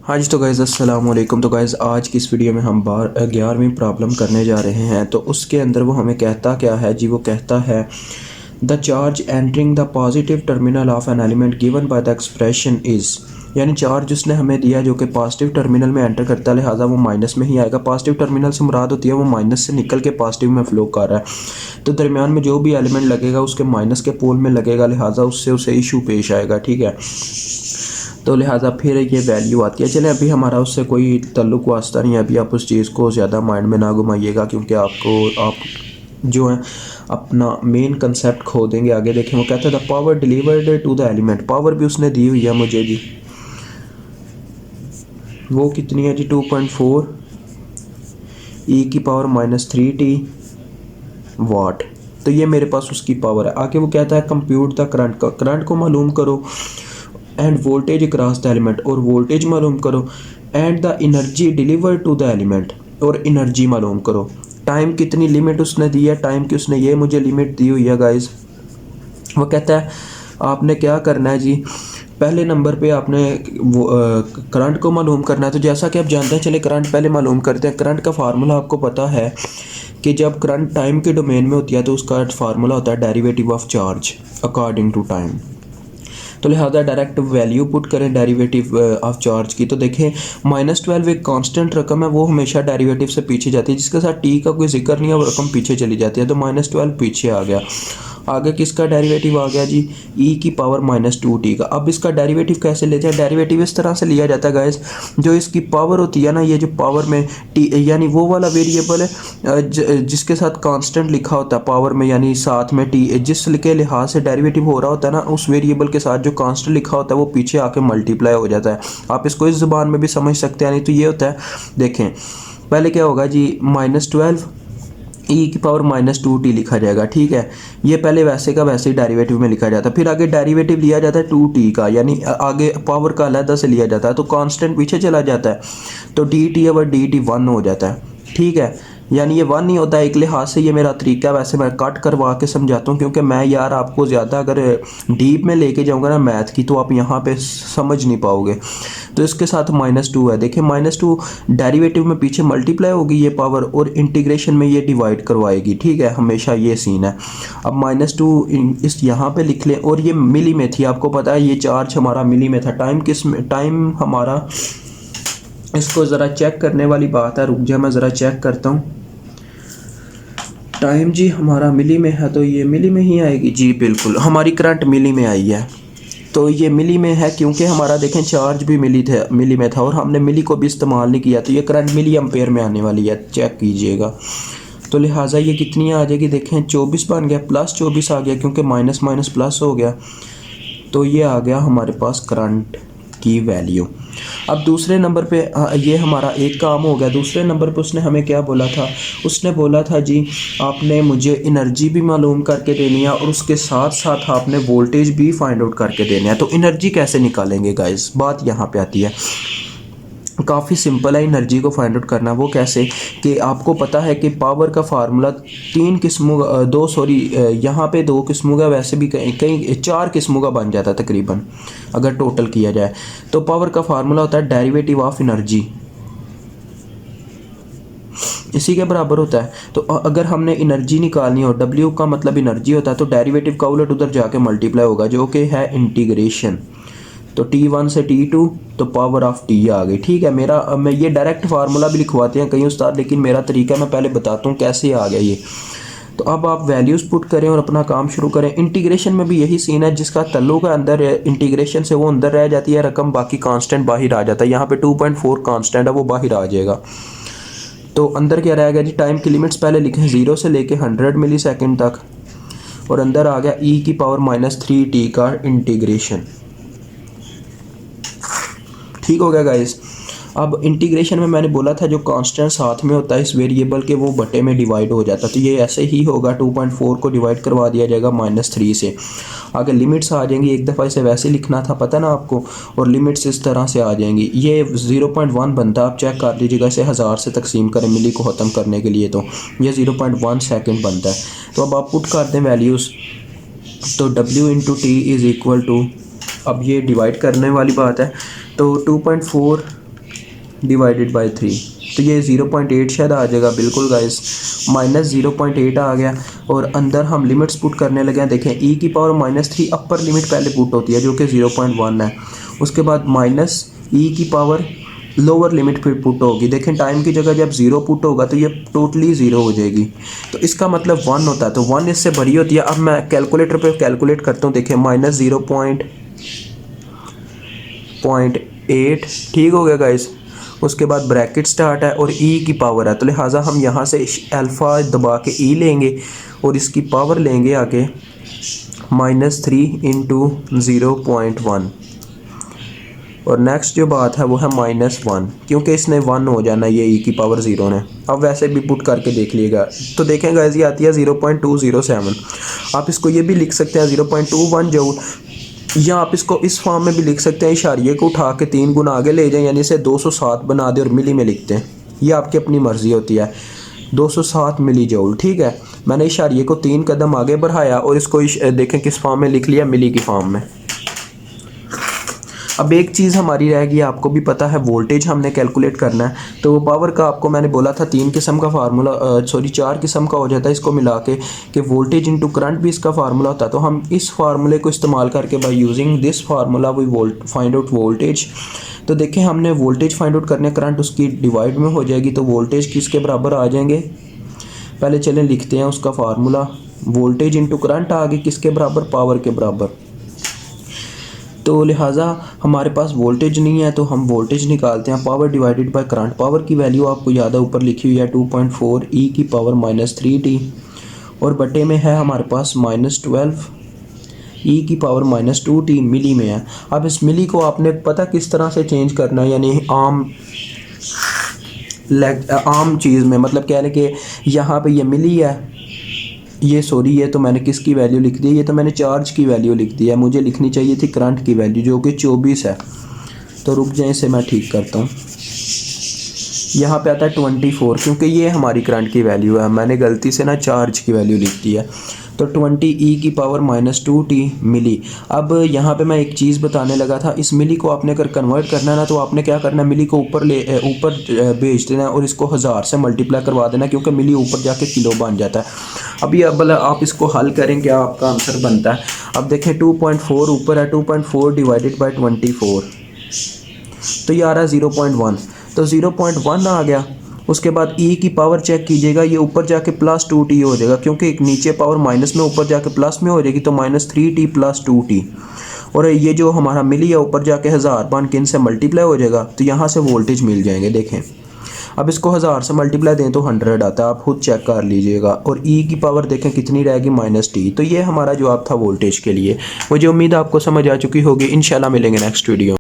हाँ जी, तो गाइज़ अस्सलाम वालेकुम। तो गाइज़ आज की इस वीडियो में हम 11वीं प्रॉब्लम करने जा रहे हैं। तो उसके अंदर वो हमें कहता क्या है जी, वो कहता है the charge entering the positive terminal of an element given by the expression is, यानी चार्ज उसने हमें दिया जो कि पॉजिटिव टर्मिनल में एंटर करता है, लिहाजा वो माइनस में ही आएगा। पॉजिटिव टर्मिनल से मुराद होती है वो माइनस से निकल के पॉजिटिव में फ्लो कर रहा है, तो दरमियान में जो भी एलिमेंट लगेगा उसके माइनस के पोल में लगेगा, लिहाजा उससे उसे इशू पेश आएगा। ठीक है, तो लिहाजा फिर ये वैल्यू आती है। चलें, अभी हमारा उससे कोई ताल्लुक़ वास्ता नहीं है, अभी आप उस चीज़ को ज़्यादा माइंड में ना घुमाइएगा, क्योंकि आप जो है अपना मेन कंसेप्ट खो देंगे। आगे देखें, वो कहता है the power delivered to the element, power भी उसने दी हुई है मुझे जी, वो कितनी है जी 2.4 ई की पावर -3t वाट। तो ये मेरे पास उसकी पावर है। आगे वो कहता है कंप्यूट द करंट, करंट को मालूम करो, and voltage across the element, और वोल्टेज मालूम करो, and the energy delivered to the element, और एनर्जी मालूम करो। टाइम कितनी लिमिट उसने दी है, टाइम की उसने ये मुझे लिमिट दी हुई है गाइस। वो कहता है आपने क्या करना है जी, पहले नंबर पे आपने वो करंट को मालूम करना है। तो जैसा कि आप जानते हैं, चले करंट पहले मालूम करते हैं। करंट का फार्मूला आपको पता है कि जब करंट टाइम के डोमेन में होती है तो उसका फार्मूला होता है derivative of charge according to time. तो लिहाजा डायरेक्ट वैल्यू पुट करें डेरिवेटिव ऑफ चार्ज की, तो देखें -12 एक कांस्टेंट रकम है, वो हमेशा डेरिवेटिव से पीछे जाती है, जिसके साथ टी का कोई जिक्र नहीं है, वो रकम पीछे चली जाती है। तो -12 पीछे आ गया। आगे किसका डेरिवेटिव आ गया जी, ई की पावर -2t का। अब इसका डेरिवेटिव कैसे लेते हैं, डेरिवेटिव इस तरह से लिया जाता है गाइस, जो इसकी पावर होती है ना, ये जो पावर में टी यानी वो वाला वेरिएबल है जिसके साथ कांस्टेंट लिखा होता है पावर में, यानी साथ में टी जिसके लिहाज से डेरिवेटिव हो रहा होता है ना, उस वेरिएबल के साथ जो कांस्टेंट लिखा होता है वो पीछे आके मल्टीप्लाई हो जाता है। आप इसको इस ज़ुबान में भी समझ सकते हैं। नहीं तो ये होता है, देखें पहले क्या होगा जी, -12 ई की पावर -2t लिखा जाएगा। ठीक है, ये पहले वैसे का वैसे ही डेरिवेटिव में लिखा जाता है। फिर आगे डेरिवेटिव लिया जाता है 2t का, यानी आगे पावर का अलग से लिया जाता है, तो कांस्टेंट पीछे चला जाता है, तो dt ओवर dt 1 हो जाता है। ठीक है, यानी ये 1 नहीं होता है। एक लिहाज से ये मेरा तरीका, वैसे मैं कट करवा के समझाता हूँ, क्योंकि मैं यार आपको ज़्यादा अगर डीप में लेके जाऊँगा ना मैथ की, तो आप यहाँ पे समझ नहीं पाओगे। तो इसके साथ -2 है, देखिए -2 डेरिवेटिव में पीछे मल्टीप्लाई होगी ये पावर, और इंटीग्रेशन में ये डिवाइड करवाएगी। ठीक है, हमेशा ये सीन है। अब -2 इस यहाँ पे लिख लें, और ये मिली में थी, आपको पता है ये चार्ज हमारा मिली में था। टाइम हमारा, इसको ज़रा चेक करने वाली बात है, रुक जा मैं ज़रा चेक करता हूँ। टाइम जी हमारा मिली में है, तो ये मिली में ही आएगी जी, बिल्कुल हमारी करंट मिली में आई है। तो ये मिली में है क्योंकि हमारा देखें चार्ज भी मिली में था, और हमने मिली को भी इस्तेमाल नहीं किया, तो ये करंट मिली एम्पेयर में आने वाली है, चेक कीजिएगा। तो लिहाजा ये कितनी आ जाएगी, देखें 24 बन गया, +24 आ गया, क्योंकि माइनस माइनस प्लस हो गया। तो ये आ गया हमारे पास करंट की वैल्यू। अब दूसरे नंबर पे ये हमारा एक काम हो गया। दूसरे नंबर पे उसने हमें क्या बोला था, उसने बोला था जी आपने मुझे एनर्जी भी मालूम करके देनी है, और उसके साथ साथ आपने वोल्टेज भी फाइंड आउट करके देना है। तो एनर्जी कैसे निकालेंगे गाइस, बात यहाँ पे आती है। काफ़ी सिंपल है एनर्जी को फाइंड आउट करना। वो कैसे कि आपको पता है कि पावर का फार्मूला 3 किस्मों यहाँ पे 2 किस्मों का, वैसे भी कई 4 किस्मों का बन जाता है तकरीबन अगर टोटल किया जाए। तो पावर का फार्मूला होता है डेरिवेटिव ऑफ एनर्जी, इसी के बराबर होता है। तो अगर हमने एनर्जी निकालनी हो, W का मतलब एनर्जी होता है, तो डेरिवेटिव का उलट उधर जाके मल्टीप्लाई होगा, जो कि है इंटीग्रेशन। तो T1 से T2, तो पावर ऑफ T आ गई। ठीक है, मैं ये डायरेक्ट फार्मूला भी लिखवाते हैं कई उस्ताद, लेकिन मेरा तरीका मैं पहले बताता हूँ कैसे आ गया ये। तो अब आप वैल्यूज़ पुट करें और अपना काम शुरू करें। इंटीग्रेशन में भी यही सीन है, जिसका तल्लुक का अंदर है इंटीग्रेशन से, वो अंदर रह जाती है रकम, बाकी कांस्टेंट बाहर आ जाता है। यहाँ पे 2.4 कांस्टेंट है, वो बाहर आ जाएगा। तो अंदर क्या रहेगा जी, टाइम की लिमिट्स पहले लिखें 0 से लेके 100 मिली सेकेंड तक, और अंदर आ गया ई की पावर -3t का इंटीग्रेशन। ठीक हो गया गाइस। अब इंटीग्रेशन में मैंने बोला था जो कांस्टेंट साथ में होता है इस वेरिएबल के, वो बटे में डिवाइड हो जाता है। तो ये ऐसे ही होगा, 2.4 को डिवाइड करवा दिया जाएगा -3 से। आगे लिमिट्स आ जाएंगी, एक दफ़ा इसे वैसे लिखना था, पता ना आपको, और लिमिट्स इस तरह से आ जाएंगी। ये 0.1 बनता है, आप चेक कर लीजिएगा, इसे 1000 से तकसीम करें मिली को ख़त्म करने के लिए, तो ये 0.1 सेकेंड बनता है। तो अब आप पुट कर दें वैल्यूज़, तो W into T is equal to, अब ये डिवाइड करने वाली बात है, तो 2.4 डिवाइडेड बाई 3, तो ये 0.8 शायद आ जाएगा। बिल्कुल गाइस, -0.8 आ गया। और अंदर हम लिमिट्स पुट करने लगे हैं। देखें e की पावर -3 अपर लिमिट पहले पुट होती है जो कि 0.1 है, उसके बाद माइनस e की पावर लोअर लिमिट फिर पुट होगी। देखें टाइम की जगह जब 0 पुट होगा तो ये टोटली 0 हो जाएगी, तो इसका मतलब 1 होता है, तो 1 इससे बड़ी होती है। अब मैं कैलकुलेटर पे कैलकुलेट करता हूँ। देखें -0.8 ठीक हो गया गाइस। उसके बाद ब्रैकेट स्टार्ट है और e की पावर है, तो लिहाजा हम यहाँ से अल्फ़ा दबा के e लेंगे और इसकी पावर लेंगे आगे -3 इंटू 0.1। और नेक्स्ट जो बात है वो है -1, क्योंकि इसने 1 हो जाना ये e की पावर 0 ने। अब वैसे भी पुट करके देख लीजिएगा, तो देखें गाइस ये आती है 0.207। आप इसको ये भी लिख सकते हैं 0.21 जूल, या आप इसको इस फॉर्म में भी लिख सकते हैं, इशारिये को उठा के 3 गुना आगे ले जाएं, यानी इसे 207 बना दें और मिली में लिखते हैं। ये आपकी अपनी मर्ज़ी होती है। 207 मिली जूल, ठीक है। मैंने इशारिये को 3 कदम आगे बढ़ाया और इसको देखें किस फॉर्म में लिख लिया, मिली की फॉर्म में। अब एक चीज़ हमारी रह गई, आपको भी पता है वोल्टेज हमने कैलकुलेट करना है। तो पावर का आपको मैंने बोला था 3 किस्म का फार्मूला, 4 किस्म का हो जाता है इसको मिला के, कि वोल्टेज इनटू करंट भी इसका फार्मूला होता है। तो हम इस फार्मूले को इस्तेमाल करके by using this formula we find out voltage. तो देखें हमने वोल्टेज फाइंड आउट करने, करंट उसकी डिवाइड में हो जाएगी, तो वोल्टेज किसके बराबर आ जाएंगे, पहले चलें लिखते हैं उसका फार्मूला। वोल्टेज इंटू करंट आ गई किसके बराबर, पावर के बराबर। तो लिहाजा हमारे पास वोल्टेज नहीं है तो हम वोल्टेज निकालते हैं, power divided by current. Power की वैल्यू आपको याद है ऊपर लिखी हुई है 2.4 e की पावर -3t, और बटे में है हमारे पास -12 e की पावर -2t मिली में है। अब इस मिली को आपने पता किस तरह से चेंज करना है, यानी आम चीज़ में, मतलब कह रहे कि यहाँ पे ये मिली है, ये तो मैंने किसकी वैल्यू लिख दी है, ये तो मैंने चार्ज की वैल्यू लिख दी है, मुझे लिखनी चाहिए थी करंट की वैल्यू जो कि 24 है। तो रुक जाए, इसे मैं ठीक करता हूँ। यहाँ पे आता है 24, क्योंकि ये हमारी करंट की वैल्यू है, मैंने गलती से ना चार्ज की वैल्यू लिख दी है। तो 20 e की पावर -2t मिली। अब यहाँ पे मैं एक चीज़ बताने लगा था, इस मिली को आपने अगर कन्वर्ट करना है ना, तो आपने क्या करना है, मिली को ऊपर भेज देना और इसको 1000 से मल्टीप्लाई करवा देना, क्योंकि मिली ऊपर जाके किलो बन जाता है। अभी अब आप इसको हल करें, क्या आपका आंसर बनता है। अब देखें 2.4 ऊपर है, 2.4 डिवाइडेड बाई 24, तो ये आ रहा है 0.1, तो 0.1 आ गया। उसके बाद e की पावर चेक कीजिएगा, ये ऊपर जाके +2t हो जाएगा, क्योंकि एक नीचे पावर माइनस में ऊपर जाके प्लस में हो जाएगी, तो -3t + 2t। और ये जो हमारा मिली है ऊपर जाके 1000 बन के इनसे मल्टीप्लाई हो जाएगा, तो यहाँ से वोल्टेज मिल जाएंगे। देखें अब इसको 1000 से मल्टीप्लाई दें तो 100 आता है, आप खुद चेक कर लीजिएगा। और e की पावर देखें कितनी रहेगी, -t। तो ये हमारा जवाब था वोल्टेज के लिए। मुझे उम्मीद है आपको समझ आ चुकी होगी। इंशाल्लाह मिलेंगे नेक्स्ट वीडियो।